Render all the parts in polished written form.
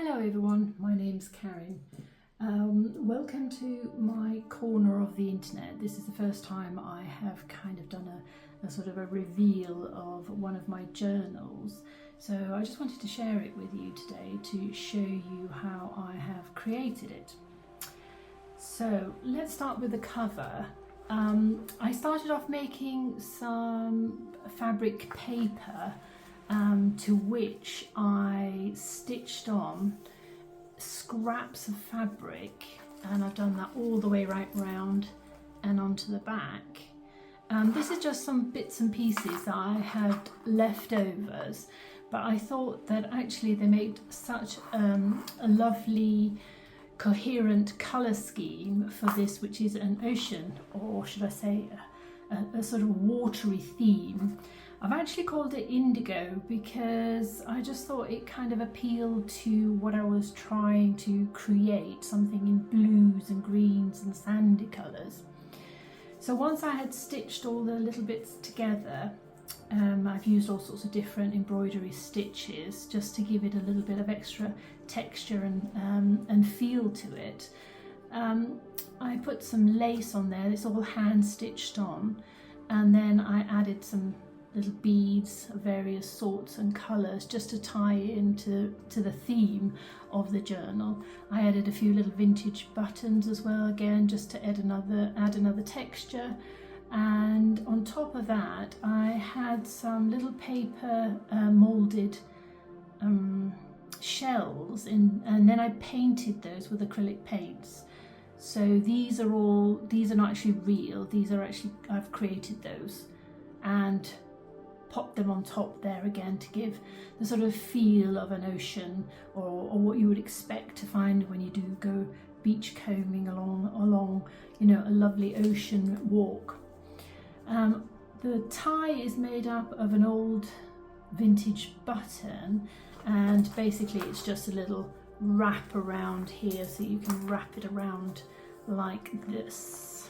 Hello everyone, my name's Karen. Welcome to my corner of the internet. This is the first time I have kind of done a sort of a reveal of one of my journals. So I just wanted to share it with you today to show you how I have created it. So let's start with the cover. I started off making some fabric paper to which I stitched on scraps of fabric, and I've done that all the way right round and onto the back. This is just some bits and pieces that I had leftovers, but I thought that actually they made such a lovely coherent colour scheme for this, which is an ocean, or should I say a sort of watery theme. I've actually called it Indigo because I just thought it kind of appealed to what I was trying to create, something in blues and greens and sandy colours. So once I had stitched all the little bits together, I've used all sorts of different embroidery stitches just to give it a little bit of extra texture and feel to it. I put some lace on there, it's all hand stitched on, and then I added some little beads of various sorts and colours just to tie into the theme of the journal. I added a few little vintage buttons as well, again just to add another texture. And on top of that I had some little paper moulded shells and then I painted those with acrylic paints. So these are not actually real, these are actually, I've created those and pop them on top there again to give the sort of feel of an ocean, or what you would expect to find when you do go beach combing along you know, a lovely ocean walk. The tie is made up of an old vintage button, and basically it's just a little wrap around here, so you can wrap it around like this.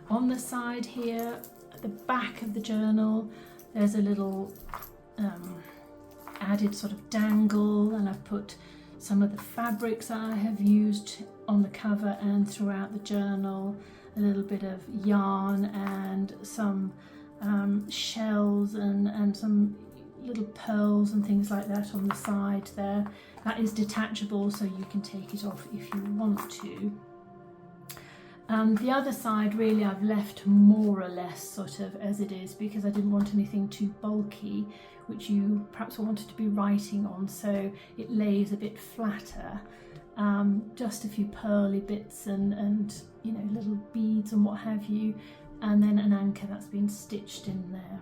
On the side here, at the back of the journal, there's a little added sort of dangle, and I've put some of the fabrics that I have used on the cover and throughout the journal, a little bit of yarn and some shells and some little pearls and things like that on the side there. That is detachable, so you can take it off if you want to. The other side really I've left more or less sort of as it is, because I didn't want anything too bulky which you perhaps wanted to be writing on, so it lays a bit flatter. Just a few pearly bits and you know, little beads and what have you, and then an anchor that's been stitched in there.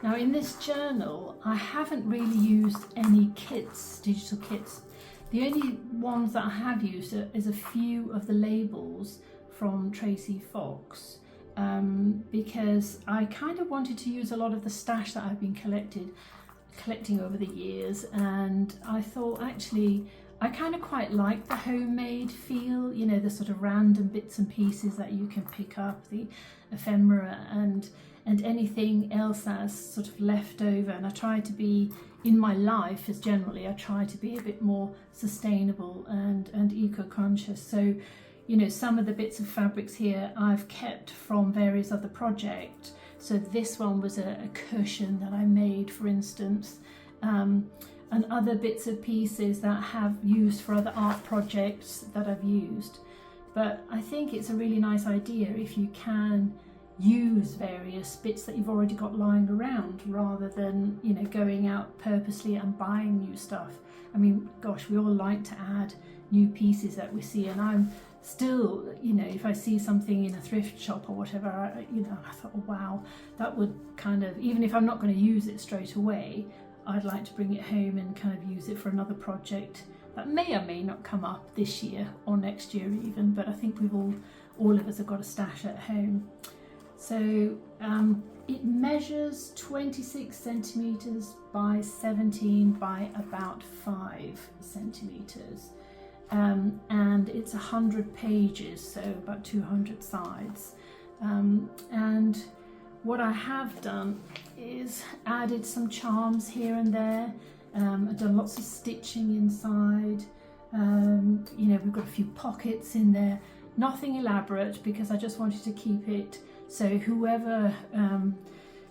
Now in this journal I haven't really used any kits, digital kits. The only ones that I have used is a few of the labels from Tracy Fox, because I kind of wanted to use a lot of the stash that I've been collecting over the years, and I thought actually I kind of quite like the homemade feel, you know, the sort of random bits and pieces that you can pick up, the ephemera and anything else that's sort of left over. And I try to be, in my life as generally, I try to be a bit more sustainable and eco-conscious. So, you know, some of the bits of fabrics here I've kept from various other projects. So this one was a cushion that I made, for instance, and other bits of pieces that I have used for other art projects that I've used. But I think it's a really nice idea if you can use various bits that you've already got lying around, rather than, you know, going out purposely and buying new stuff. I mean, gosh, we all like to add new pieces that we see, and I'm still, you know, if I see something in a thrift shop or whatever, I thought, oh, wow, that would kind of, even if I'm not going to use it straight away, I'd like to bring it home and kind of use it for another project that may or may not come up this year or next year even, but I think we've all of us have got a stash at home. So it measures 26 centimetres by 17 by about 5 centimetres, and it's 100 pages, so about 200 sides, and what I have done is added some charms here and there I've done lots of stitching inside. You know, we've got a few pockets in there. Nothing elaborate, because I just wanted to keep it so whoever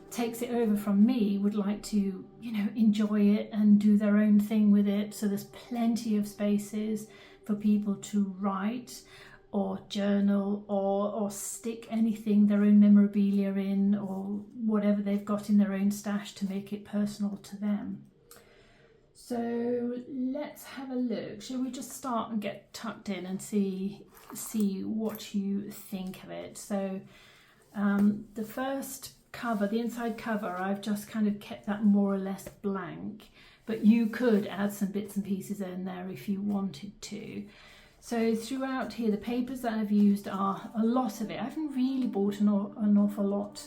takes it over from me would like to, you know, enjoy it and do their own thing with it. So there's plenty of spaces for people to write or journal or stick anything, their own memorabilia in, or whatever they've got in their own stash to make it personal to them. So let's have a look. Shall we just start and get tucked in and see what you think of it? So the first cover, the inside cover, I've just kind of kept that more or less blank, but you could add some bits and pieces in there if you wanted to. So throughout here, the papers that I've used are a lot of it. I haven't really bought an awful lot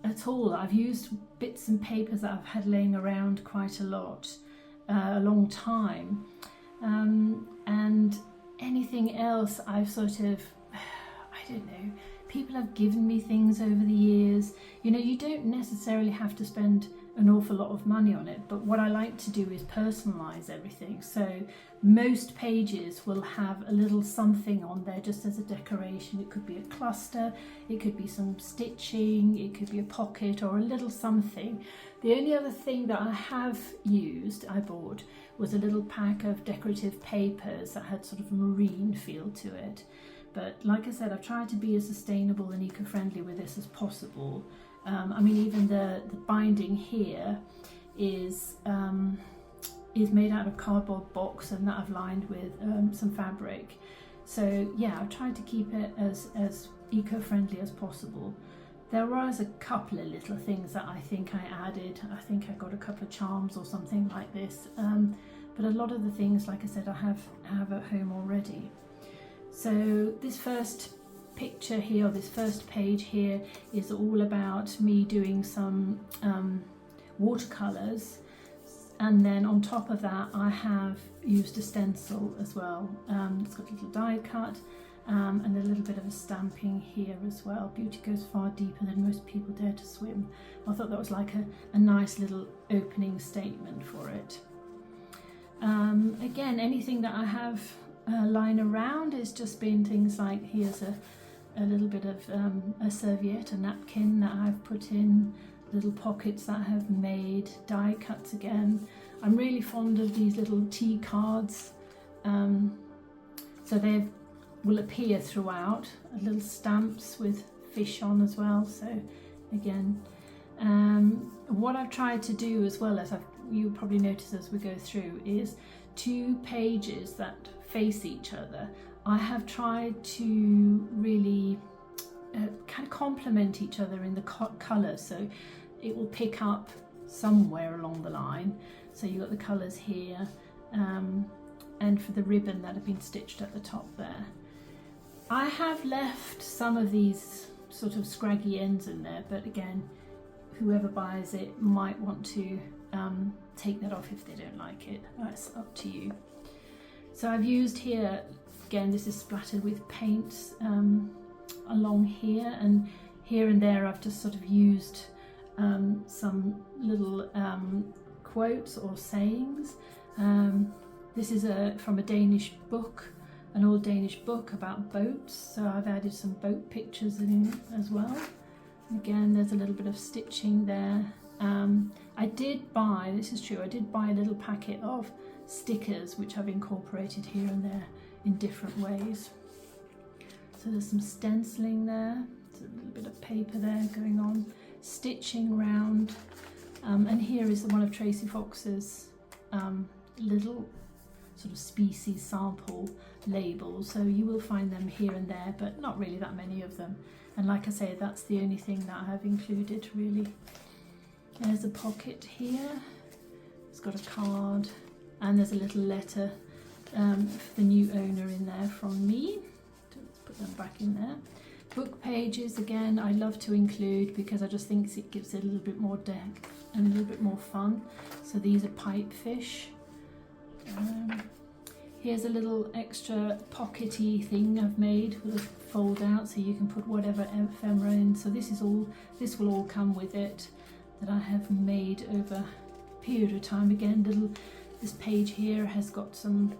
at all. I've used bits and papers that I've had laying around quite a lot, a long time, and anything else I've sort of, I don't know, people have given me things over the years. You know, you don't necessarily have to spend an awful lot of money on it, but what I like to do is personalize everything. So most pages will have a little something on there just as a decoration. It could be a cluster, it could be some stitching, it could be a pocket or a little something. The only other thing that I have used, I bought, was a little pack of decorative papers that had sort of a marine feel to it. But like I said, I've tried to be as sustainable and eco-friendly with this as possible. I mean, even the binding here is made out of cardboard box, and that I've lined with some fabric. So yeah, I've tried to keep it as eco-friendly as possible. There was a couple of little things that I think I added. I think I got a couple of charms or something like this. But a lot of the things, like I said, I have at home already. So this first picture here, or this first page here, is all about me doing some watercolours, and then on top of that I have used a stencil as well. It's got a little die cut and a little bit of a stamping here as well. Beauty goes far deeper than most people dare to swim. I thought that was like a nice little opening statement for it. Again, anything that I have lying around has just been things like, here's a little bit of a serviette, a napkin that I've put in, little pockets that I have made, die cuts again. I'm really fond of these little tea cards, so they will appear throughout, little stamps with fish on as well. So again, what I've tried to do as well, as you'll probably notice as we go through, is 2 pages that face each other. I have tried to really kind of complement each other in the colour, so it will pick up somewhere along the line. So you've got the colours here, and for the ribbon that have been stitched at the top there. I have left some of these sort of scraggy ends in there, but again, whoever buys it might want to take that off if they don't like it. That's up to you. So I've used here, again, this is splattered with paints along here and there. I've just sort of used some little quotes or sayings. This is from a Danish book, an old Danish book about boats, so I've added some boat pictures in as well. Again, there's a little bit of stitching there. I did buy, this is true, I did buy a little packet of stickers which I've incorporated here and there in different ways. So there's some stenciling there, there's a little bit of paper there going on, stitching round, and here is one of Tracy Fox's little sort of species sample labels, so you will find them here and there, but not really that many of them. And like I say, that's the only thing that I have included really. There's a pocket here, it's got a card, and there's a little letter for the new owner in there from me. So let's put them back in there. Book pages, again, I love to include because I just think it gives it a little bit more depth and a little bit more fun. So these are pipefish. Here's a little extra pockety thing I've made with a fold out, so you can put whatever ephemera in. So this will all come with it, that I have made over period of time. Again, this page here has got some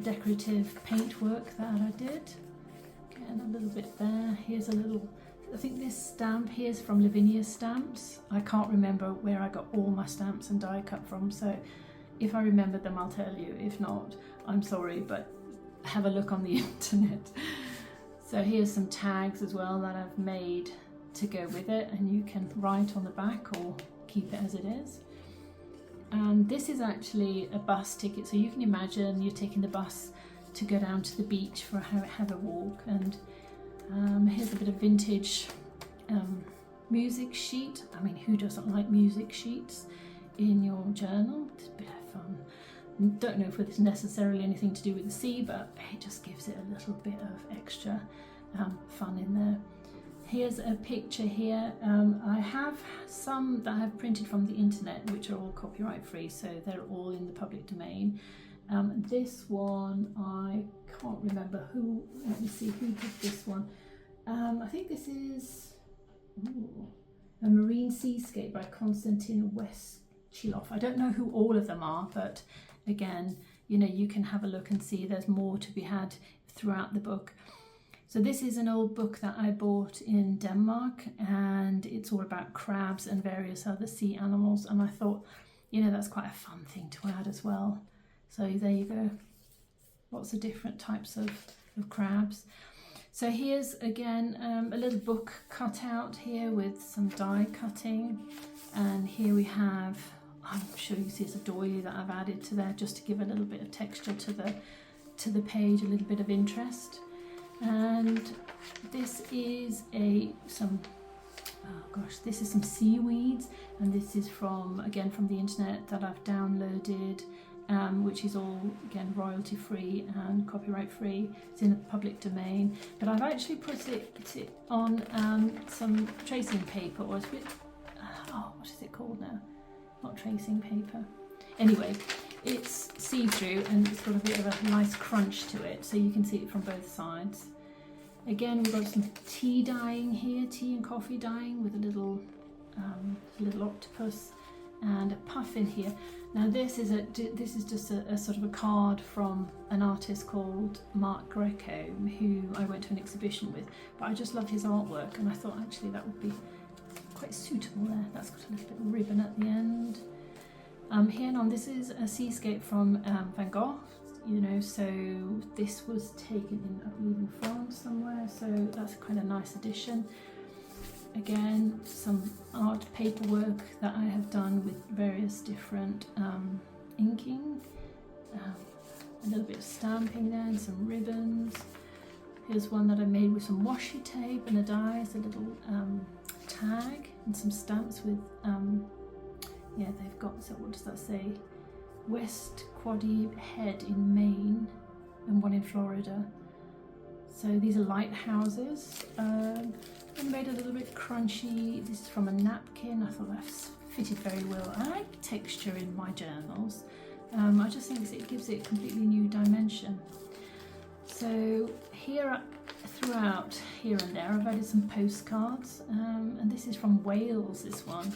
decorative paintwork that I did. Again, a little bit there. Here's a little, I think this stamp here is from Lavinia Stamps. I can't remember where I got all my stamps and die cut from, so if I remember them I'll tell you. If not, I'm sorry, but have a look on the internet. So here's some tags as well that I've made to go with it, and you can write on the back or keep it as it is. And this is actually a bus ticket, so you can imagine you're taking the bus to go down to the beach for a heather walk. And here's a bit of vintage music sheet. I mean, who doesn't like music sheets in your journal? It's a bit of fun. Don't know if it's necessarily anything to do with the sea, but it just gives it a little bit of extra fun in there. Here's a picture here. I have some that I have printed from the internet, which are all copyright free, so they're all in the public domain. This one, I can't remember who, let me see who did this one. I think this is a Marine Seascape by Konstantin Westchilov. I don't know who all of them are, but again, you know, you can have a look and see there's more to be had throughout the book. So this is an old book that I bought in Denmark, and it's all about crabs and various other sea animals, and I thought, you know, that's quite a fun thing to add as well. So there you go, lots of different types of crabs. So here's again a little book cut out here with some die cutting, and here we have, I'm sure you see it's a doily that I've added to there just to give a little bit of texture to the page, a little bit of interest. And this is some seaweeds, and this is again from the internet that I've downloaded, which is all again royalty free and copyright free. It's in the public domain, but I've actually put it on some tracing paper, or it's a bit, what is it called now? Not tracing paper. Anyway, it's see-through and it's got a bit of a nice crunch to it, so you can see it from both sides. Again, we've got some tea dyeing here, tea and coffee dyeing with a little octopus and a puffin here. Now this is just a sort of a card from an artist called Mark Greco, who I went to an exhibition with, but I just love his artwork, and I thought actually that would be quite suitable there. That's got a little bit of ribbon at the end. Here on, this is a seascape from Van Gogh, you know, so this was taken in, I believe, in France somewhere, so that's quite a nice addition. Again, some art paperwork that I have done with various different inking, a little bit of stamping there and some ribbons. Here's one that I made with some washi tape and a die as a little tag, and some stamps with yeah, they've got, so what does that say? West Quoddy Head in Maine and one in Florida. So these are lighthouses. I made a little bit crunchy. This is from a napkin. I thought that fitted very well. I like texture in my journals. I just think it gives it a completely new dimension. So here, throughout here and there, I've added some postcards, and this is from Wales, this one.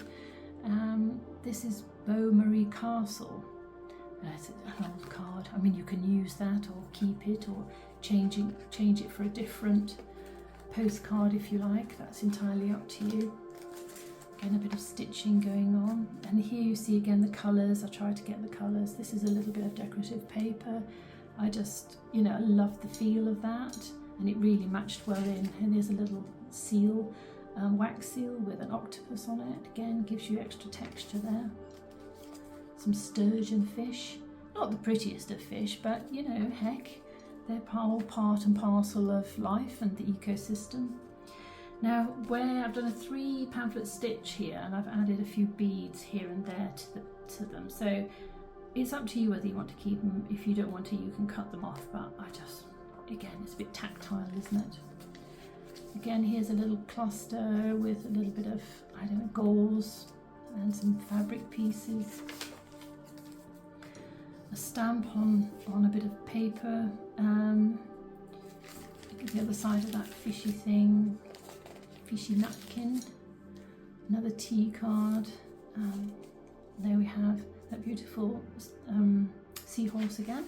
This is Bow Marie Castle. It's an old card. I mean, you can use that or keep it or change it for a different postcard if you like. That's entirely up to you. Again, a bit of stitching going on. And here you see again the colours. I tried to get the colours. This is a little bit of decorative paper. I just, you know, I love the feel of that, and it really matched well in. And there's a little seal. Wax seal with an octopus on it, again gives you extra texture there. Some sturgeon fish, not the prettiest of fish, but you know, heck, they're all part and parcel of life and the ecosystem. Now, where I've done a 3 pamphlet stitch here, and I've added a few beads here and there to them, so it's up to you whether you want to keep them. If you don't want to, you can cut them off, but again, it's a bit tactile, isn't it? Again, here's a little cluster with a little bit of, I don't know, gauze and some fabric pieces. A stamp on a bit of paper. The other side of that fishy thing, fishy napkin. Another tea card. There we have that beautiful seahorse again.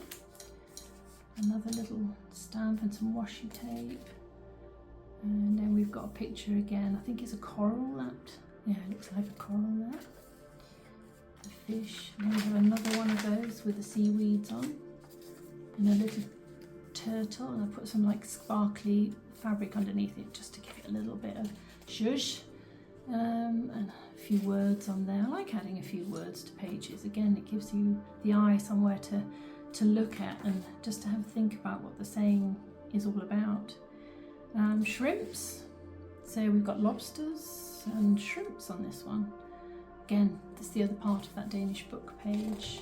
Another little stamp and some washi tape. And then we've got a picture again. I think it's a coral that, yeah, it looks like a coral there. A fish. And then we have another one of those with the seaweeds on. And a little turtle. And I put some like sparkly fabric underneath it just to give it a little bit of zhuzh. And a few words on there. I like adding a few words to pages. Again, it gives you the eye somewhere to look at and just to have a think about what the saying is all about. Shrimps. So we've got lobsters and shrimps on this one. Again, this is the other part of that Danish book page.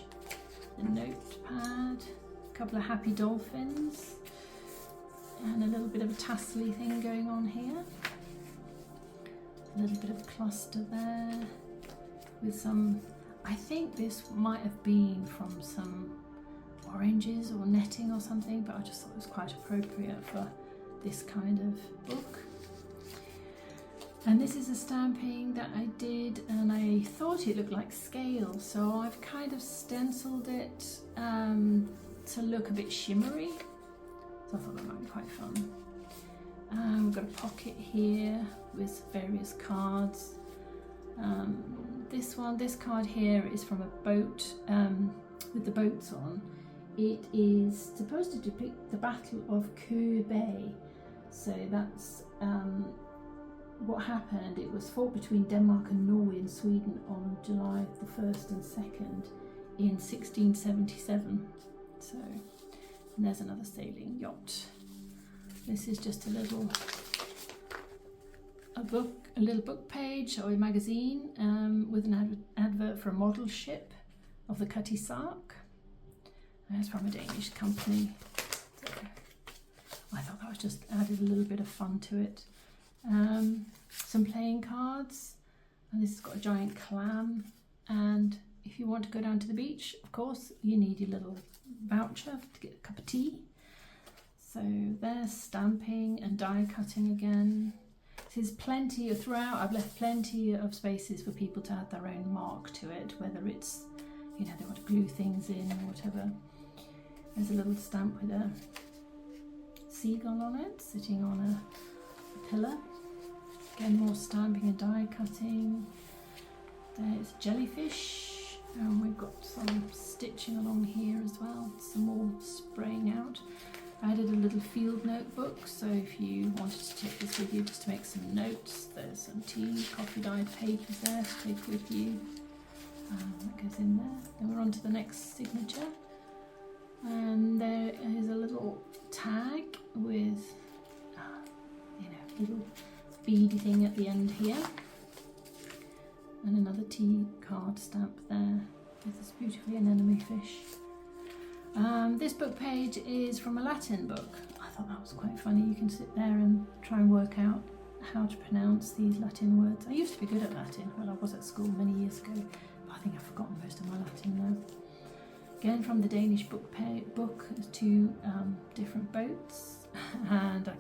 The notepad, a couple of happy dolphins, and a little bit of a tassely thing going on here. A little bit of a cluster there with some, I think this might have been from some oranges or netting or something, but I just thought it was quite appropriate for this kind of book. And this is a stamping that I did and I thought it looked like scale, so I've kind of stenciled it to look a bit shimmery, so I thought that might be quite fun. We've got a pocket here with various cards. This card here is from a boat with the boats on. It is supposed to depict the Battle of Køge Bay. So that's what happened. It was fought between Denmark and Norway and Sweden on July the 1st and 2nd in 1677. So, and there's another sailing yacht. This is just a little book page or a magazine with an advert for a model ship of the Cutty Sark. It's from a Danish company. So I thought that was just added a little bit of fun to it. Some playing cards, and this has got a giant clam. And if you want to go down to the beach, of course, you need your little voucher to get a cup of tea. So there's stamping and die cutting again. There's plenty throughout. I've left plenty of spaces for people to add their own mark to it, whether it's, you know, they want to glue things in or whatever. There's a little stamp with a seagull on it, sitting on a pillar. Again, more stamping and die cutting. There's jellyfish, and we've got some stitching along here as well. Some more spraying out. I added a little field notebook, so if you wanted to take this with you just to make some notes, there's some tea, coffee dyed papers there to take with you. That goes in there. Then we're on to the next signature. And there is a little tag with, little beady thing at the end here. And another tea card stamp there with this beautifully anemone fish. This book page is from a Latin book. I thought that was quite funny. You can sit there and try and work out how to pronounce these Latin words. I used to be good at Latin when I was at school many years ago, but I think I've forgotten most of my Latin now. Again, from the Danish book, there's two different boats, and I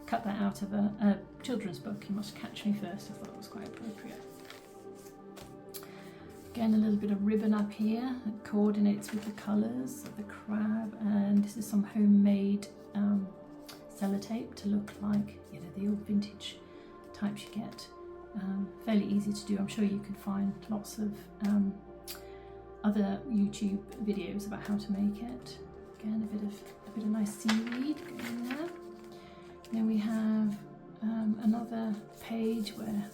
cut that out of a children's book, You Must Catch Me First. I thought it was quite appropriate. Again, a little bit of ribbon up here that coordinates with the colours of the crab, and this is some homemade sellotape to look like, the old vintage types you get. Fairly easy to do. I'm sure you can find lots of other YouTube videos about how to make it. Again, a bit of nice seaweed going in there. Then we have another page where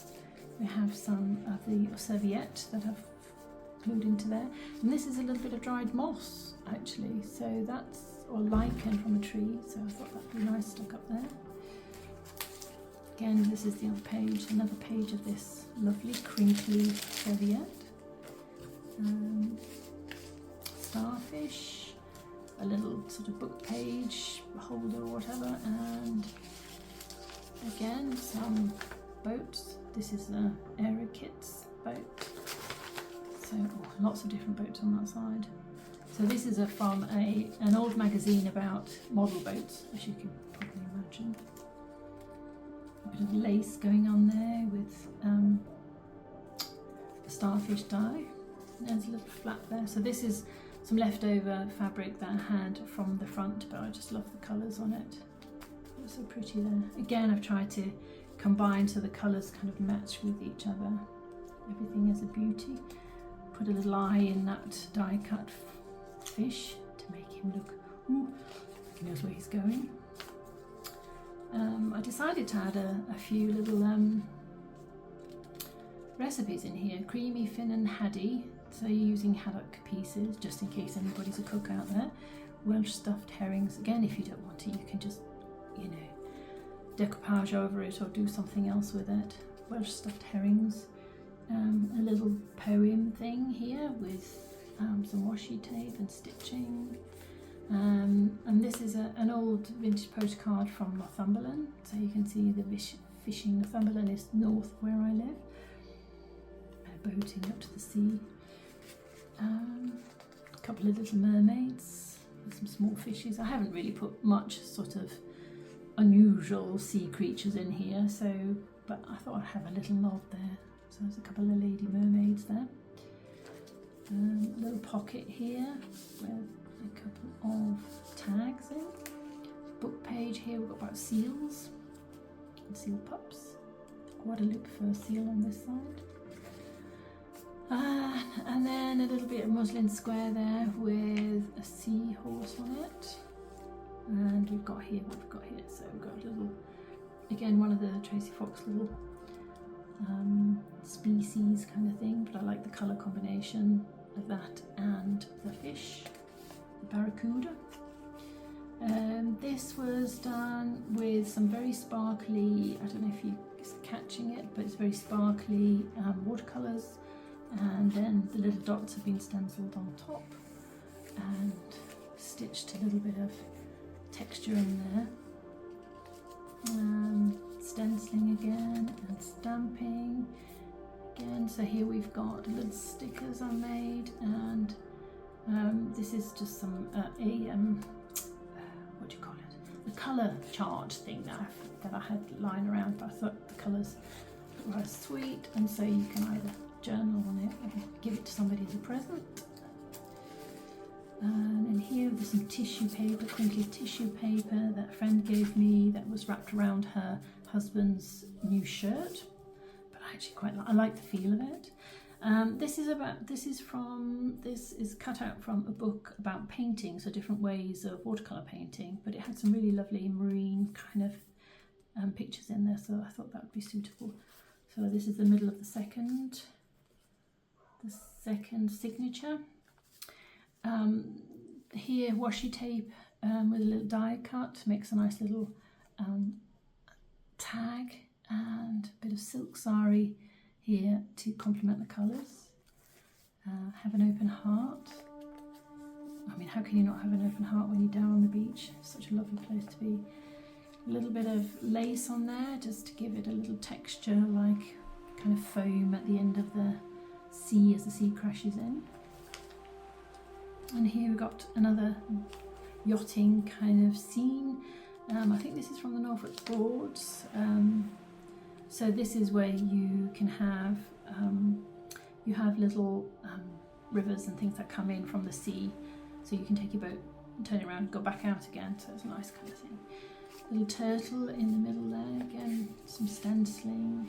we have some of the serviette that I've glued into there, and this is a little bit of dried moss actually, so that's, or lichen from a tree, so I thought that'd be nice stuck up there. Again, this is the other page, another page of this lovely crinkly serviette. Starfish, a little sort of book page holder or whatever, and again some boats. This is the Aero Kits boat. So lots of different boats on that side. So this is from an old magazine about model boats, as you can probably imagine. A bit of lace going on there with a starfish die. there's a little flap there. So this is some leftover fabric that I had from the front, but I just love the colours on it. It's so pretty there. Again, I've tried to combine so the colours kind of match with each other. Everything is a beauty. Put a little eye in that die cut fish to make him look, ooh, he knows where he's going. I decided to add a few little recipes in here. Creamy Finnan Haddie, so you're using haddock pieces, just in case anybody's a cook out there. Welsh stuffed herrings, again if you don't want to, you can just, you know, decoupage over it or do something else with it. Welsh stuffed herrings. A little poem thing here with some washi tape and stitching. And this is an old vintage postcard from Northumberland, so you can see the fishing. Northumberland is north of where I live. Boating up to the sea. A couple of little mermaids with some small fishes. I haven't really put much sort of unusual sea creatures in here, so but I thought I'd have a little nod there. So there's a couple of lady mermaids there. A little pocket here with a couple of tags in. Book page here, we've got about seals and seal pups. Guadeloupe fur seal on this side. And then a little bit of muslin square there with a seahorse on it. And we've got here what we've got here. So we've got a little, again, one of the Tracy Fox little species kind of thing, but I like the colour combination of that and the fish, the barracuda. This was done with some very sparkly, I don't know if you're catching it, but it's very sparkly watercolours, and then the little dots have been stencilled on top and stitched a little bit of texture in there. Stenciling again and stamping again. So here we've got little stickers I made, and this is just some what do you call it? The colour chart thing that I had lying around. But I thought the colours were sweet, and so you can either journal on it or give it to somebody as a present. And here there's some tissue paper, crinkly tissue paper that a friend gave me that was wrapped around her husband's new shirt, but I actually quite like the feel of it. This is cut out from a book about painting, so different ways of watercolour painting, but it had some really lovely marine kind of pictures in there, so I thought that would be suitable. So this is the middle of the second signature. Here washi tape with a little die cut makes a nice little tag, and a bit of silk sari here to complement the colours. Have an open heart. I mean, how can you not have an open heart when you're down on the beach? It's such a lovely place to be. A little bit of lace on there just to give it a little texture, like kind of foam at the end of the sea as the sea crashes in. And here we've got another yachting kind of scene. I think this is from the Norfolk Broads. So this is where you can have little rivers and things that come in from the sea. So you can take your boat and turn it around and go back out again. So it's a nice kind of thing. Little turtle in the middle there, again, some stenciling.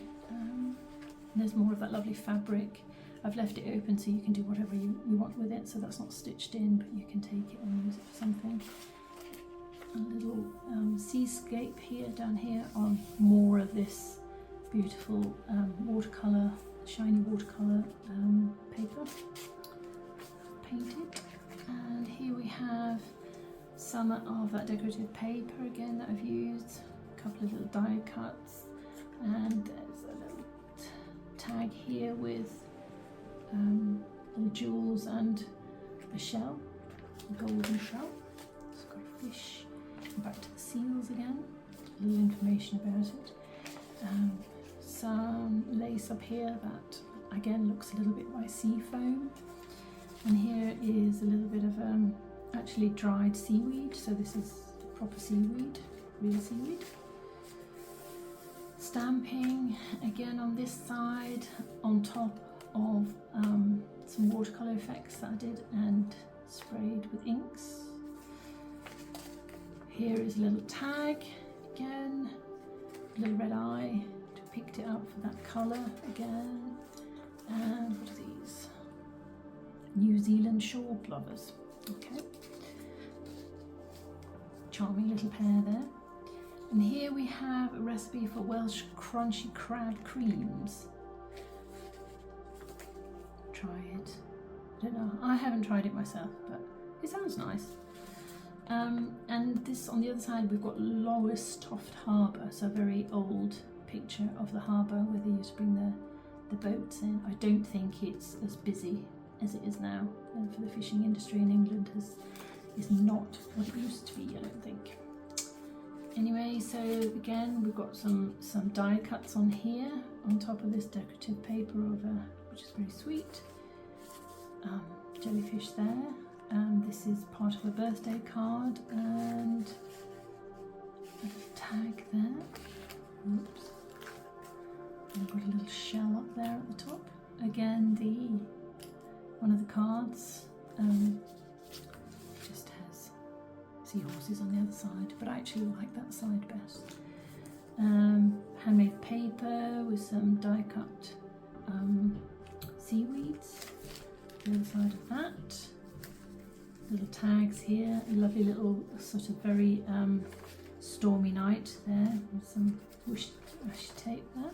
There's more of that lovely fabric. I've left it open so you can do whatever you want with it, so that's not stitched in, but you can take it and use it for something. A little seascape here, down here, on more of this beautiful watercolour, shiny watercolour paper, painted. And here we have some of that decorative paper again that I've used, a couple of little die cuts, and there's a little tag here with little jewels and a shell, a golden shell. It's got a fish. Back to the seals again, a little information about it. Some lace up here that again looks a little bit like sea foam. And here is a little bit of actually dried seaweed, so this is proper seaweed, real seaweed. Stamping again on this side on top of some watercolour effects that I did and sprayed with inks. Here is a little tag again, a little red eye, picked it up for that colour again. And what are these? New Zealand shore plovers. Okay. Charming little pair there. And here we have a recipe for Welsh crunchy crab creams. Try it. I don't know. I haven't tried it myself, but it sounds nice. And this on the other side we've got Lowestoft Harbour, so a very old picture of the harbour where they used to bring the boats in. I don't think it's as busy as it is now, and for the fishing industry in England is not what it used to be, I don't think. Anyway, so again we've got some die cuts on here on top of this decorative paper which is very sweet. Jellyfish there. This is part of a birthday card and a little tag there. Oops. And I've got a little shell up there at the top. Again, one of the cards just has seahorses on the other side, but I actually like that side best. Handmade paper with some die cut seaweeds. The other side of that. Little tags here. A lovely little sort of very stormy night there with some washi tape there.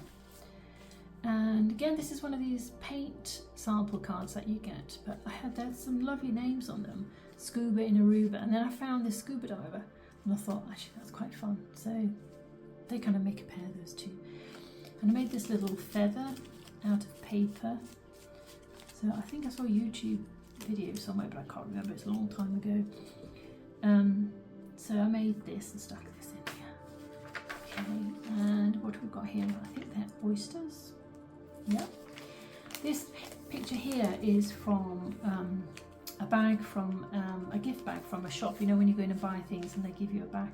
And again, this is one of these paint sample cards that you get, but there's some lovely names on them. Scuba in Aruba, and then I found this scuba diver and I thought actually that's quite fun, so they kind of make a pair of those two. And I made this little feather out of paper, so I think I saw a YouTube video somewhere, but I can't remember, it's a long time ago. So I made this and stuck this in here. Okay, and what we've got here, I think they're oysters. Yeah. This picture here is from a bag from a gift bag from a shop. You know when you go in and buy things and they give you a bag.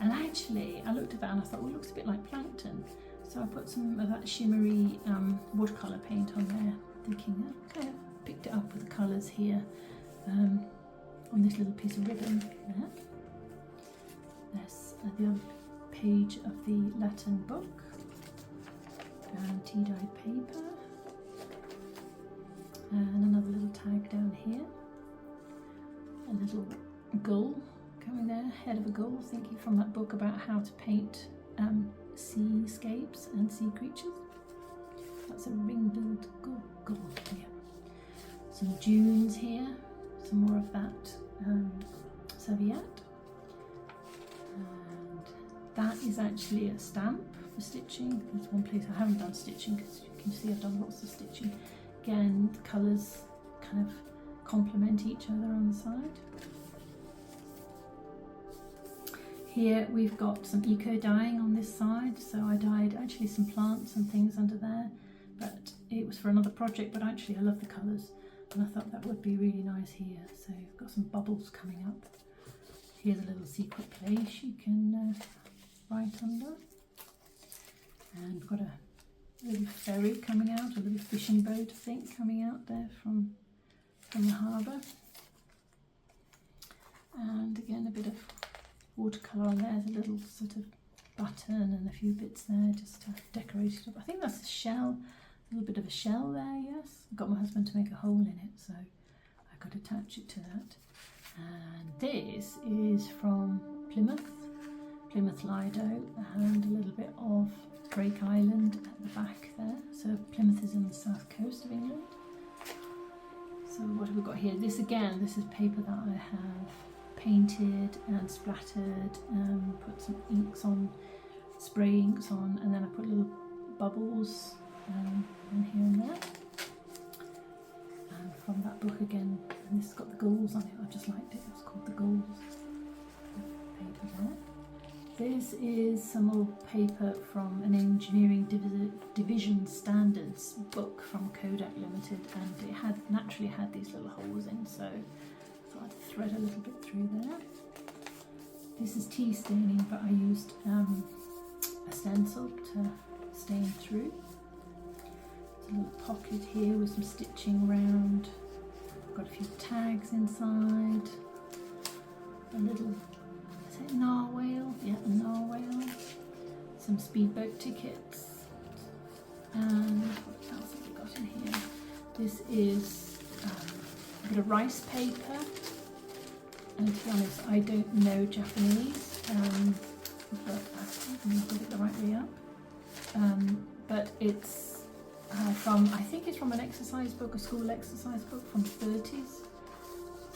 And actually, I looked at that and I thought, well, it looks a bit like plankton. So I put some of that shimmery watercolour paint on there, thinking, okay, I picked it up with the colours here on this little piece of ribbon there. There's the other page of the Latin book. Tea-dyed paper. And another little tag down here. A little gull coming there, head of a gull, thinking from that book about how to paint seascapes and sea creatures. That's a ring-billed gull, yeah. Some dunes here, some more of that serviette. And that is actually a stamp for stitching. There's one place I haven't done stitching because you can see I've done lots of stitching. Again, the colours kind of complement each other on the side. Here we've got some eco dyeing on this side, so I dyed actually some plants and things under there, but it was for another project, but actually I love the colours and I thought that would be really nice here. So we've got some bubbles coming up. Here's a little secret place you can write under, and we've got a little ferry coming out, a little fishing boat I think coming out there from the harbour. And again a bit of watercolour on there, there's a little sort of button and a few bits there just to decorate it up. I think that's a shell, a little bit of a shell there, yes. I got my husband to make a hole in it, so I could attach it to that. And this is from Plymouth Lido, and a little bit of Drake Island at the back there. So Plymouth is in the south coast of England. So what have we got here? This is paper that I have painted and splattered and put some inks on, spray inks on, and then I put little bubbles in here and there. And from that book again, and this has got the gulls on it, I just liked it, it's called The Gulls. Paper there. This is some old paper from an engineering division standards book from Kodak Limited, and it naturally had these little holes in, so I'd thread a little bit through there. This is tea staining, but I used a stencil to stain through. a little pocket here with some stitching around. Got a few tags inside. A little, is it narwhal? Yeah, a narwhal. Some speedboat tickets. And what else have we got in here? This is a bit of rice paper. And to be honest, I don't know Japanese, but I'm going to put it the right way up. But it's from, I think it's from an exercise book, a school exercise book from the 30s.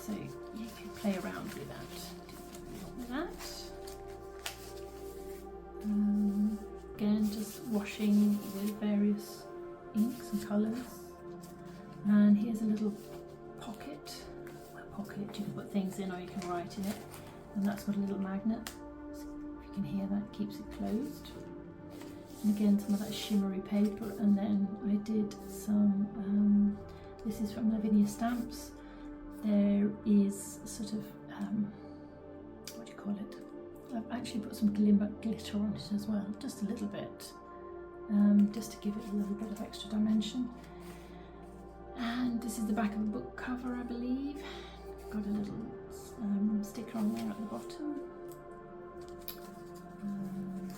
So you can play around with that. Again, just washing with various inks and colours. And here's a little pocket. You can put things in or you can write in it. And that's got a little magnet. So if you can hear that, it keeps it closed. And again, some of that shimmery paper. And then I did some, this is from Lavinia Stamps. There is sort of, what do you call it? I've actually put some glitter on it as well, just a little bit, just to give it a little bit of extra dimension. And this is the back of the book cover, I believe. Got a little sticker on there at the bottom. And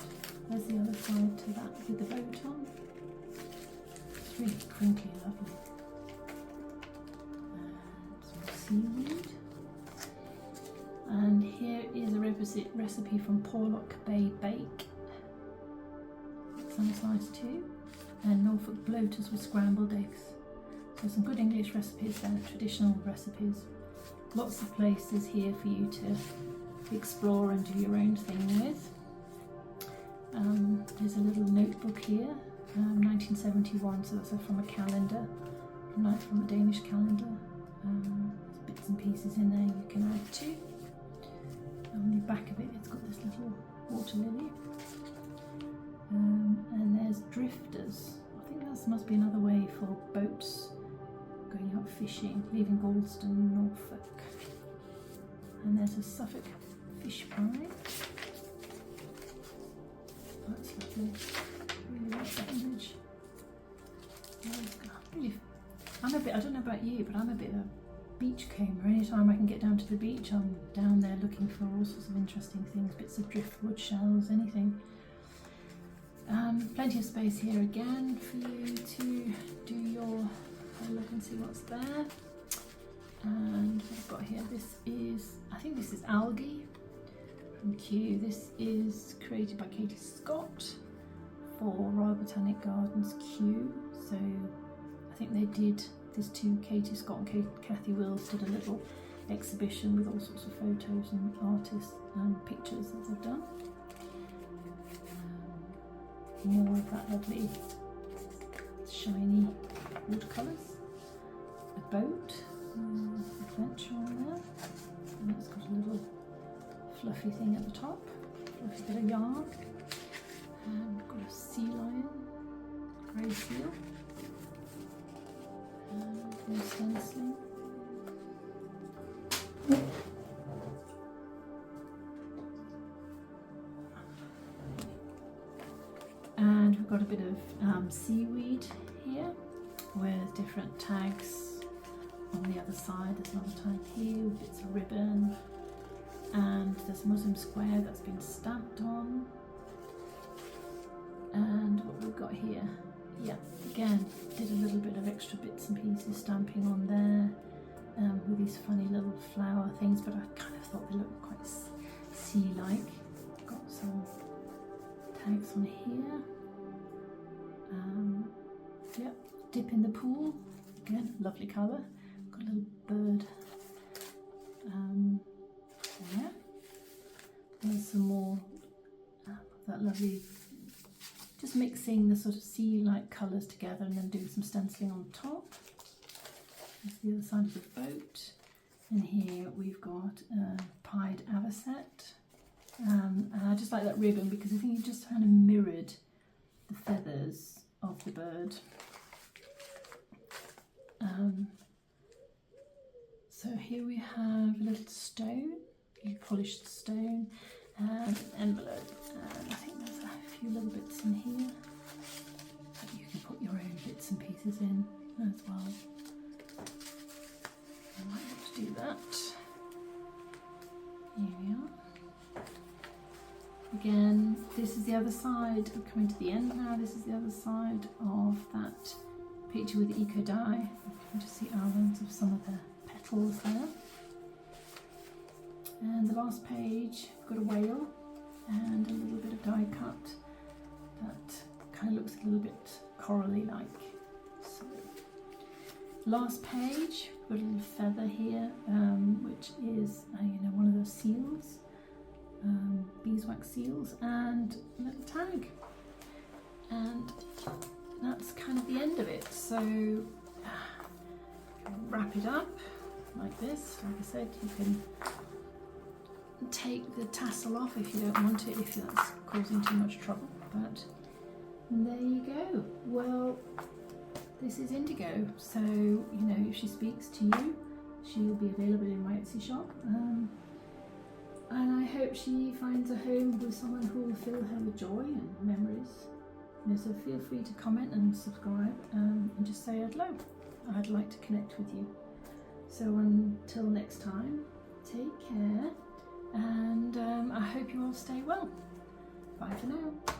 there's the other side to that with the boat on. It's really crinkly, lovely. Seaweed. And here is a recipe from Porlock Bay Bake. It's on size 2. And Norfolk bloaters with scrambled eggs. So some good English recipes there, traditional recipes. Lots of places here for you to explore and do your own thing with. There's a little notebook here, 1971, so that's from a calendar, from a Danish calendar. There's bits and pieces in there you can add to. On the back of it, it's got this little water lily. And there's drifters. I think that must be another way for boats going out fishing, leaving Galston, Norfolk. And there's a Suffolk fish pie. That's lovely. Really like that image. I don't know about you, but I'm a bit of a beach comber. Anytime I can get down to the beach, I'm down there looking for all sorts of interesting things, bits of driftwood, shells, anything. Plenty of space here again for you to do your, have a look and see what's there. And what I've got here, this is, I think this is algae from Kew. This is created by Katie Scott for Royal Botanic Gardens Kew. So I think they did this too. Katie Scott and Kathy Wills did a little exhibition with all sorts of photos and artists and pictures that they've done. More of that lovely shiny watercolours. A boat, adventure on there, and it's got a little fluffy thing at the top, fluffy bit of yarn. And we've got a sea lion, grey seal, and more stenciling. And we've got a bit of seaweed here with different tags on the other side. There's another tag here with bits of ribbon, and there's a Muslim square that's been stamped on. And what we've got here, yeah, again, did a little bit of extra bits and pieces stamping on there with these funny little flower things, but I kind of thought they looked quite sea-like. Got some tags on here. Yep, dip in the pool. Again, lovely colour. Got a little bird there. There's some more that lovely, just mixing the sort of sea-like colours together and then doing some stenciling on top. There's the other side of the boat. And here we've got a pied avocet. And I just like that ribbon because I think it just kind of mirrored the feathers of the bird. So here we have a little stone, a polished stone, and an envelope. And I think there's a few little bits in here. You can put your own bits and pieces pieces in as well. I might have to do that. Here we are. Again, this is the other side. We're coming to the end now. This is the other side of that picture with the eco dye. You can just see outlines of some of the petals there. And the last page, we've got a whale and a little bit of die cut that kind of looks a little bit corally like. So, last page, we've got a little feather here, which is you know, one of those seals, beeswax seals, and a little tag. And that's kind of the end of it. So wrap it up like this. Like I said, you can take the tassel off if you don't want it, if that's causing too much trouble, but there you go. Well, this is Indigo, so you know, if she speaks to you, she'll be available in my Etsy shop, and I hope she finds a home with someone who will fill her with joy and memories. You know, so feel free to comment and subscribe, and just say hello. I'd like to connect with you. So until next time, take care, and I hope you all stay well. Bye for now.